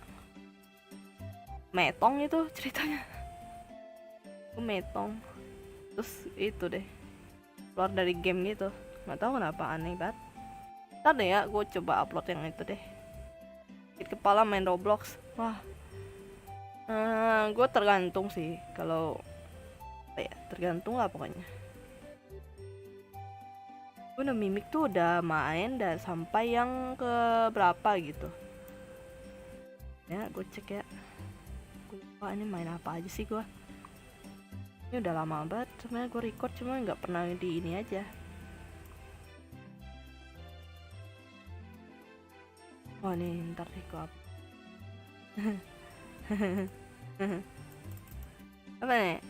metong itu ceritanya. Gua metong. Terus itu deh, keluar dari game gitu. Nggak tahu kenapa, aneh banget. Ntar deh ya, gue coba upload yang itu deh. Sakit kepala main Roblox. Wah, gue tergantung sih. Kalau ya tergantung lah pokoknya. Gue udah Mimik tuh udah main dan sampai yang ke berapa gitu. Ya, gue cek ya. Gue lupa ini main apa aja sih gue. Ini udah lama banget. Sebenarnya gue record cuma nggak pernah di ini aja. Oh nih, ntar deh gue apa nih?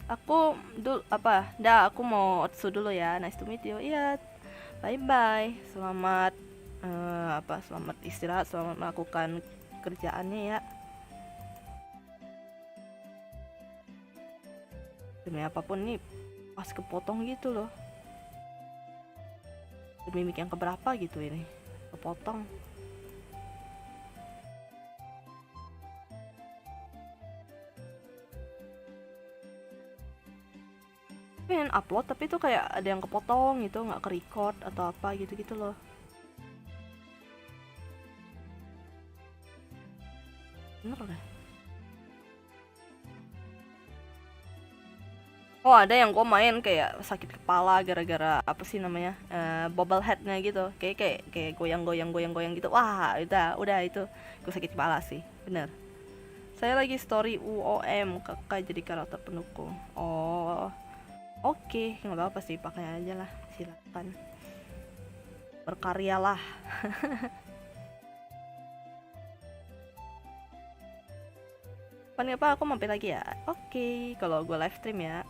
Aku dulu apa? Dah, aku mau otsu dulu ya. Nice to meet you. Iya. Bye bye. Selamat selamat istirahat, selamat melakukan kerjaannya ya. Demi apapun nih pas kepotong gitu loh. Mimik yang keberapa gitu ini. Kepotong. Pengen upload tapi tuh kayak ada yang kepotong gitu, nggak ke record atau apa gitu-gitu loh. Bener deh. Oh ada yang gue main kayak sakit kepala gara-gara apa sih namanya bobble headnya gitu, kayak goyang gitu. Wah udah itu gue sakit kepala sih, bener. Saya lagi story UOM, kakak jadi karakter pendukung. Oh oke, nggak apa-apa sih, pakai aja lah, silakan. Berkaryalah. Apa aku mampir lagi ya? Oke, kalau gue live stream ya.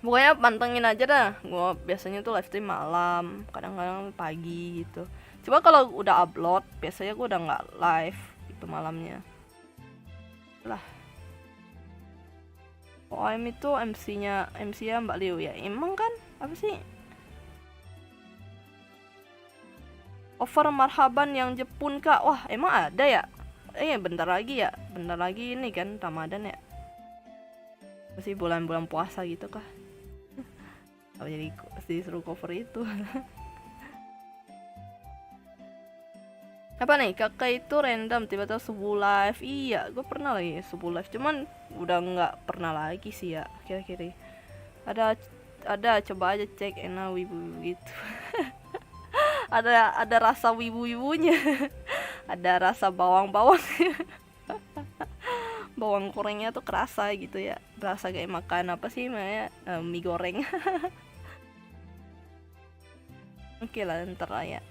Pokoknya pantengin aja dah. Gue biasanya tuh live stream malam, kadang-kadang pagi gitu. Coba kalau udah upload, biasanya gue udah nggak live itu malamnya. Lah. OM itu MC-nya Mbak Liu ya. Emang kan apa sih? Over marhaban yang Jepun kak. Wah emang ada ya? Bentar lagi ya. Bentar lagi ini kan Ramadan ya. Masih bulan-bulan puasa gitu kah? Apa jadi disuruh cover itu? Apa nih, kakak itu random tiba-tiba subuh live. Iya, gue pernah lagi subuh live, cuman udah nggak pernah lagi sih ya kira-kira. Ada coba aja cek enak wibu gitu. ada rasa wibu-wibunya. Ada rasa bawang-bawang. Bawang gorengnya tuh kerasa gitu ya, berasa kayak makan apa sih namanya, mie goreng. Oke lah, ntar lah ya.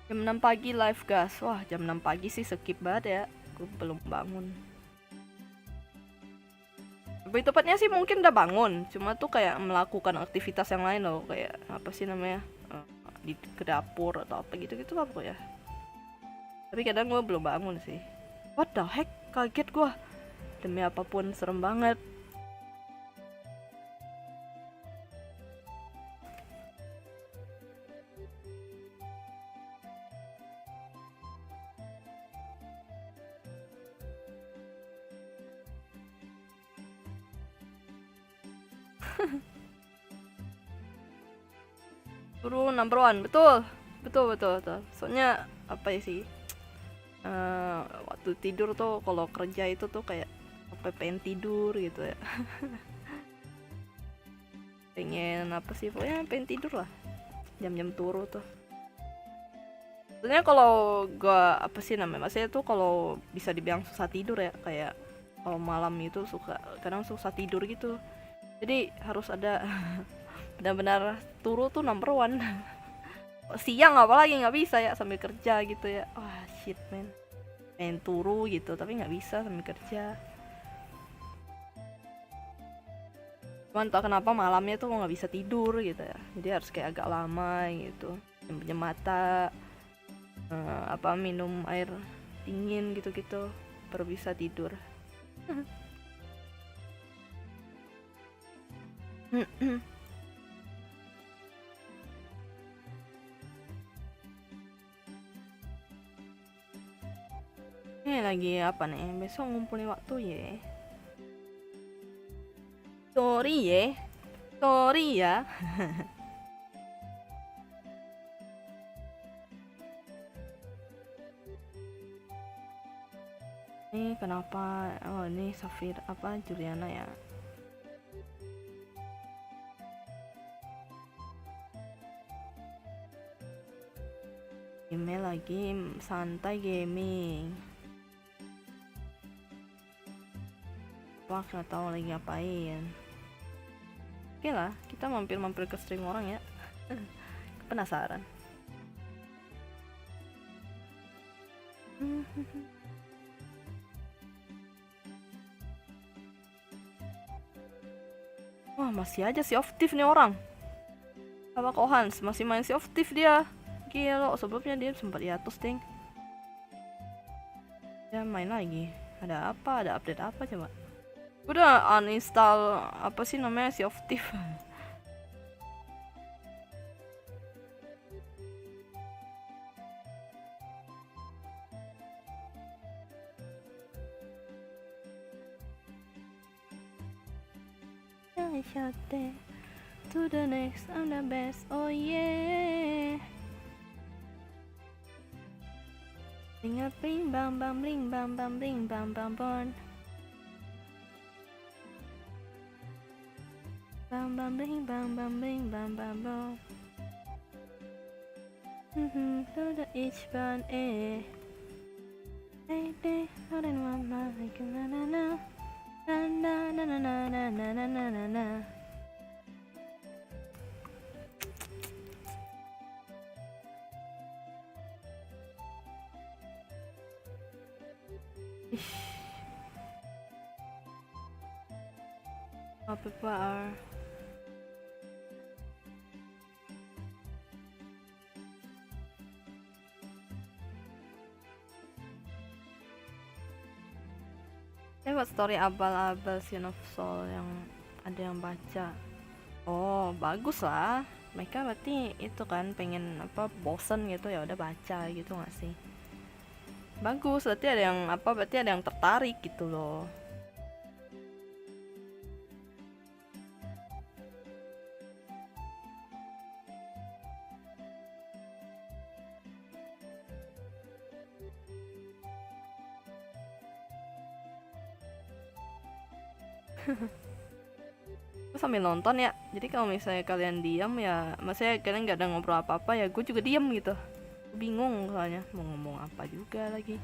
Jam 6 pagi live gas. Wah jam 6 pagi sih skip banget ya. Gue belum bangun. Lebih tepatnya sih mungkin udah bangun. Cuma tuh kayak melakukan aktivitas yang lain loh. Kayak apa sih namanya, ke dapur atau apa gitu-gitu lah pokoknya. Tapi kadang gue belum bangun sih. What the heck? Kaget gue. Demi apapun serem banget. Guru number one, betul. Soalnya apa ya sih, waktu tidur tuh kalau kerja itu tuh kayak apa, pengen tidur gitu ya. Pengen apa sih, pokoknya pengen tidur lah jam-jam turu tuh. Sebenarnya kalau gua apa sih namanya, maksudnya tuh kalau bisa dibilang susah tidur ya, kayak kalau malam itu kadang susah tidur gitu. Jadi harus ada benar-benar turu tuh number one. Siang apalagi nggak bisa ya sambil kerja gitu ya. Wah shit man, pengen turu gitu tapi nggak bisa sambil kerja. Cuman tak kenapa malamnya tuh nggak bisa tidur gitu ya, jadi harus kayak agak lama gitu, jam mata, minum air dingin gitu-gitu baru bisa tidur. Ini lagi apa nih? Besok ngumpulin waktu ya. Sorry ya. Sorry ya. Ini kenapa? Oh, ini Safir apa Juliana ya? Email lagi santai gaming. Wah, nggak tahu lagi ngapain. Oke lah, kita mampir-mampir ke stream orang ya. Penasaran. Wah, masih aja Sea of Thieves nih orang. Apa kok Hans masih main Sea of Thieves dia? Gila, sebelumnya dia sempat hiatus ding. Dia main lagi. Ada apa? Ada update apa coba? Udah uninstall apa sih namanya Sea of Thieves. I shot there to the next, I'm the best, oh yeah. Bling a bling bam bam bling bam bam bling bam bam bon. Bam bam bling bam bam bling bam bam bon. To the each one, eh. Hey, hey, how do mama like na na na. Na na na na na na na na na na. Apa are lewat story abal-abal Sin of Soul yang ada yang baca. Oh, bagus lah. Mereka berarti itu kan pengen apa bosen gitu ya udah baca gitu nggak sih? Bagus, berarti ada yang apa? Berarti ada yang tertarik gitu loh. Gue sambil nonton ya, jadi kalau misalnya kalian diam ya maksudnya kalian nggak ada ngobrol apa-apa ya gue juga diam gitu. Bingung soalnya mau ngomong apa juga lagi.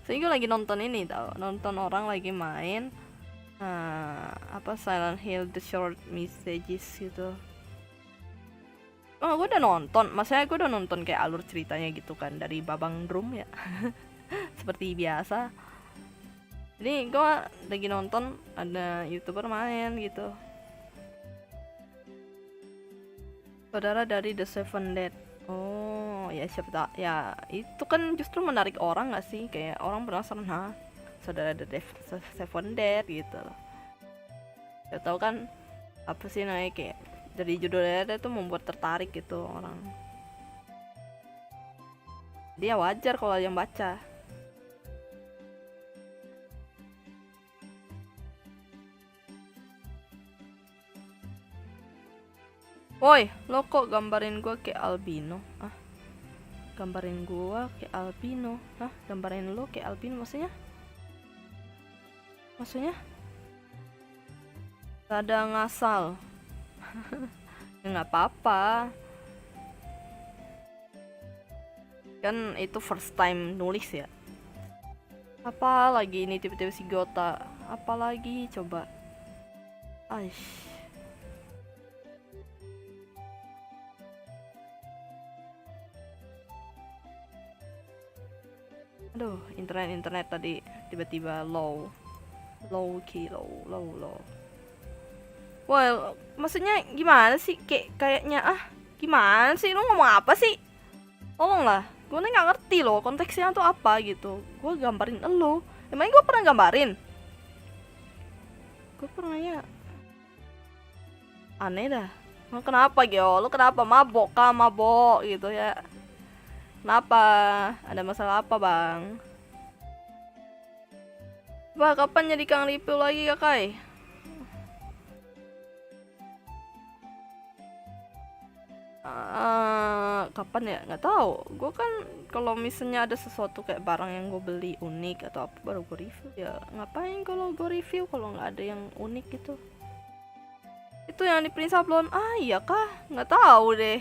Soalnya gue lagi nonton ini tau, nonton orang lagi main apa Silent Hill The Short Messages gitu. Oh, gue udah nonton, maksudnya gue udah nonton kayak alur ceritanya gitu kan dari Babang Drum ya. Seperti biasa. Jadi gue lagi nonton ada YouTuber main gitu. Saudara dari The Seven Dead. Oh ya siapa tak ya itu kan justru menarik orang nggak sih, kayak orang penasaran saudara The Seven Dead gitu loh. Gak tau kan apa sih namanya, kayak dari judulnya itu membuat tertarik gitu orang. Dia wajar kalau yang baca. Woi, lo kok gambarin gua kayak albino? Ah, gambarin gua kayak albino? Hah, gambarin lo kayak albino maksudnya? Maksudnya? Ada ngasal. Ya nggak apa-apa. Kan itu first time nulis ya. Apa lagi ini tiba-tiba si Gota? Apalagi coba? Aish. Aduh, internet tadi tiba-tiba low. Low. Well, maksudnya gimana sih? Kayaknya gimana sih? Lu ngomong apa sih? Tolonglah, gue nih nggak ngerti loh konteksnya tuh apa gitu. Gue gambarin elo. Emangnya gue pernah gambarin? Gue pernah ya. Aneh dah. Lu kenapa Gio? Lu kenapa mabok gitu ya? Kenapa? Ada masalah apa, Bang? Bah, kapan jadi Kang review lagi, Kakai? Kapan ya? Nggak tahu. Gue kan kalau misalnya ada sesuatu kayak barang yang gue beli unik atau apa baru gue review ya. Ngapain kalau gue review kalau nggak ada yang unik gitu? Itu yang di print sablon. Ah iya kah? Nggak tahu deh.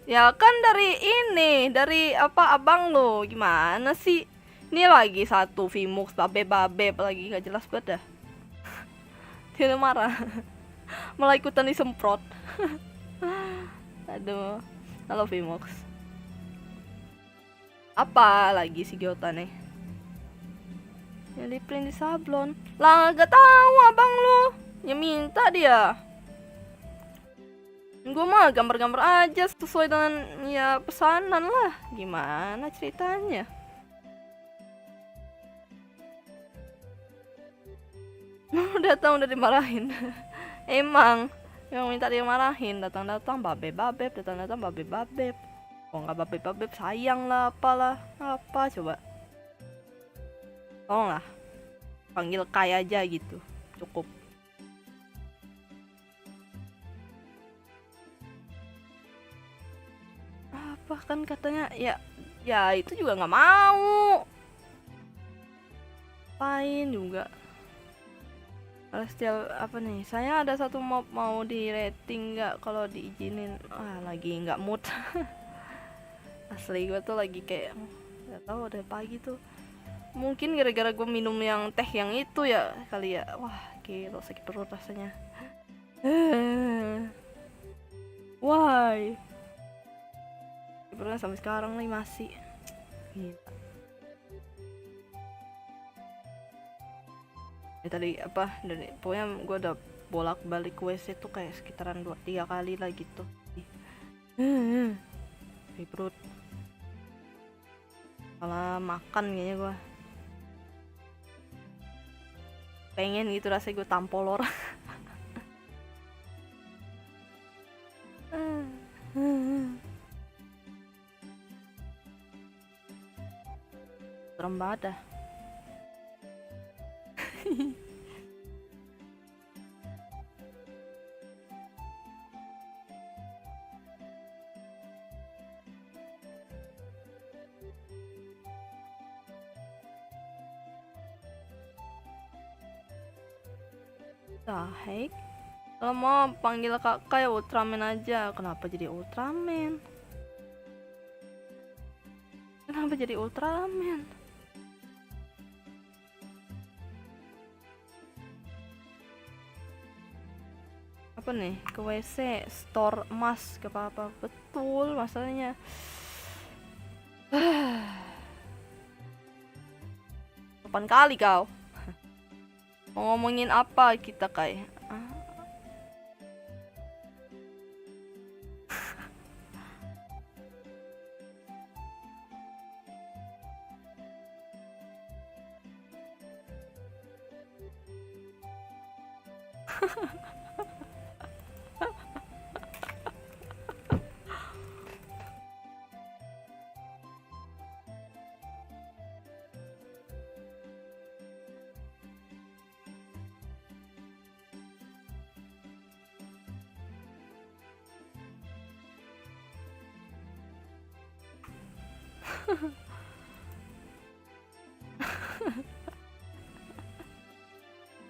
Ya kan dari ini, dari apa abang lo? Gimana sih? Ini lagi satu Vimux babe lagi nggak jelas banget dah. Dia marah. Malah ikutan disemprot. Aduh. Halo Vimox. Apa lagi si Gyota nih? Yang di print di sablon. Lah gak tahu abang lu. Ya minta dia. Gue mah gambar-gambar aja sesuai dengan ya pesanan lah. Gimana ceritanya? Datang udah dimarahin. Emang yang minta dia marahin, datang-datang babe-babeb, datang-datang babe-babeb. Oh nggak babe-babeb sayang lah, apalah, apa coba? Oh lah, panggil Kai aja gitu, cukup. Apa kan katanya ya itu juga nggak mau. Lain juga. Celestial apa nih? Saya ada satu mob mau di rating nggak kalau diizinin? Lagi nggak mood. Asli gue tuh lagi kayak nggak tahu dari pagi tuh. Mungkin gara-gara gue minum yang teh yang itu ya kali ya. Wah gila sakit perut rasanya. Why? Perutnya sampai sekarang nih masih. Gila. Tadi apa dari pokoknya gue udah bolak-balik WC tuh kayak sekitaran 2-3 kali lah gitu. Perut malah makan kayaknya gue pengen gitu rasanya gue tampolor. Serem banget dah. Heck, kalau mau panggil kakak ya Ultraman aja. Kenapa jadi Ultraman? Kenapa jadi Ultraman? Apa nih? Ke WC, store emas, ke apa-apa. Betul masalahnya. Kapan kali kau? Mau ngomongin apa kita kayak?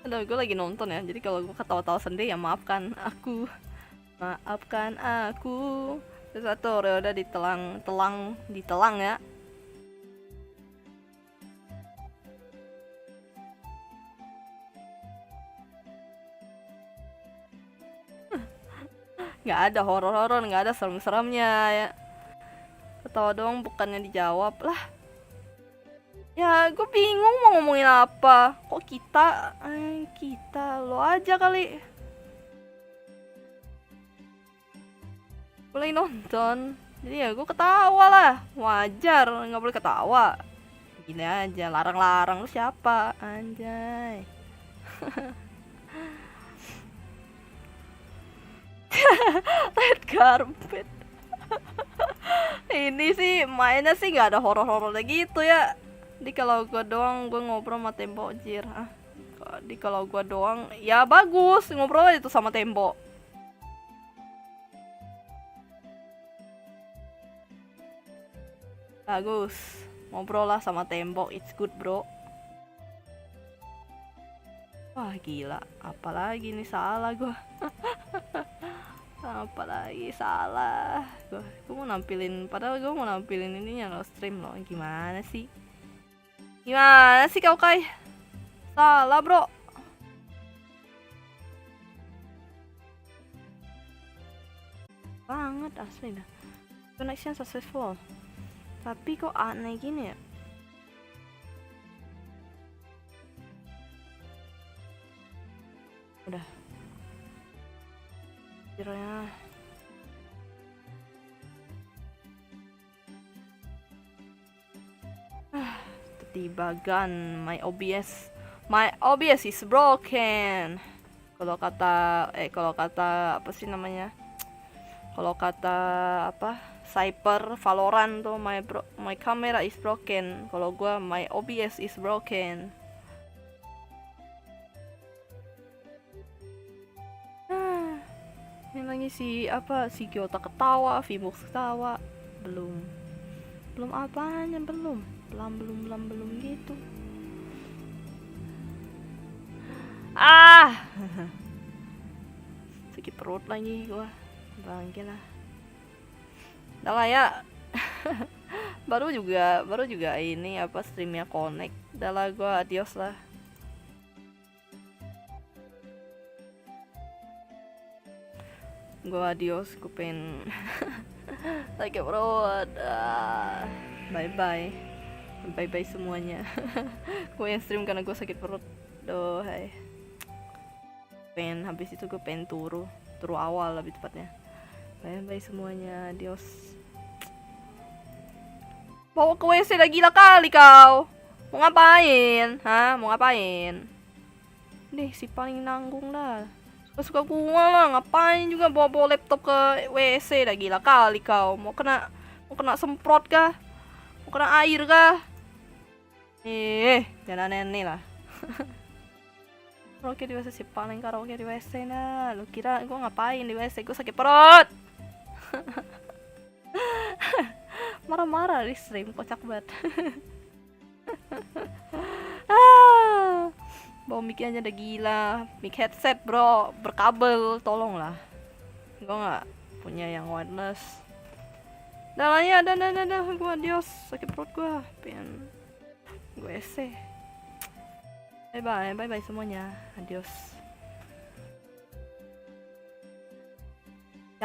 Aduh, gue lagi nonton ya. Jadi kalau gue ketawa-tawa sendiri ya maafkan aku. Maafkan aku. Terus satu udah ditelang ya. Nggak ada horor-horor, nggak ada serem-seremnya ya. Ketawa doang bukannya dijawab lah. Ya gue bingung mau ngomongin apa. Kok kita lo aja kali. Boleh nonton. Jadi ya gue ketawa lah. Wajar nggak boleh ketawa. Gini aja larang-larang lu siapa anjay. Red carpet. Ini sih mainnya sih nggak ada horor-horornya gitu ya. Di kalau gua doang gua ngobrol sama tembok jir. Di kalau gua doang ya bagus ngobrol aja tuh sama tembok. Bagus. Ngobrol lah sama tembok, it's good bro. Wah gila, apalagi nih salah gua. Apalagi salah gue mau nampilin, padahal gue mau nampilin ininya lo stream lo. Gimana sih kau Kai, salah bro. Banget asli dah. Connection successful, tapi kok aneh gini ya. Udah kiranya ketibagan. My OBS is broken. Kalau kata apa sih namanya, kalau kata apa Cyber Valorant tuh my camera is broken. Kalau gua my OBS is broken. Ini lagi si Gyota ketawa, Vimux ketawa. Belum apanya, belum gitu. Sakit perut lagi gua. Bangke lah. Udah lah ya. baru juga ini apa streamnya connect. Udah lah gua adios lah. Gue adios, gue pengen sakit perut. Bye bye semuanya. Gue yang stream karena gue sakit perut. Doh, hai. Habis itu gue pengen turu awal lebih tepatnya. Bye semuanya, adios. Bawa ke WC dah, gila kali kau. Mau ngapain? Mau ngapain? Nih si paling nanggung dah. Suka gua lah, ngapain juga bawa laptop ke WC, dah gila kali kau. Mau kena semprot kah? Mau kena air kah? Jangan aneh lah. Karaoke di WC, si paling karaoke di WC nah. Lu kira gua ngapain di WC? Gua sakit perut. Marah-marah di stream, kocak banget. Bawa mic aja udah gila. Mic headset bro, berkabel, tolonglah. Gue nggak punya yang wireless. Dah lah ya, dah. Gue adios, sakit perut gue. Pengen gue ese. Bye bye semuanya, adios.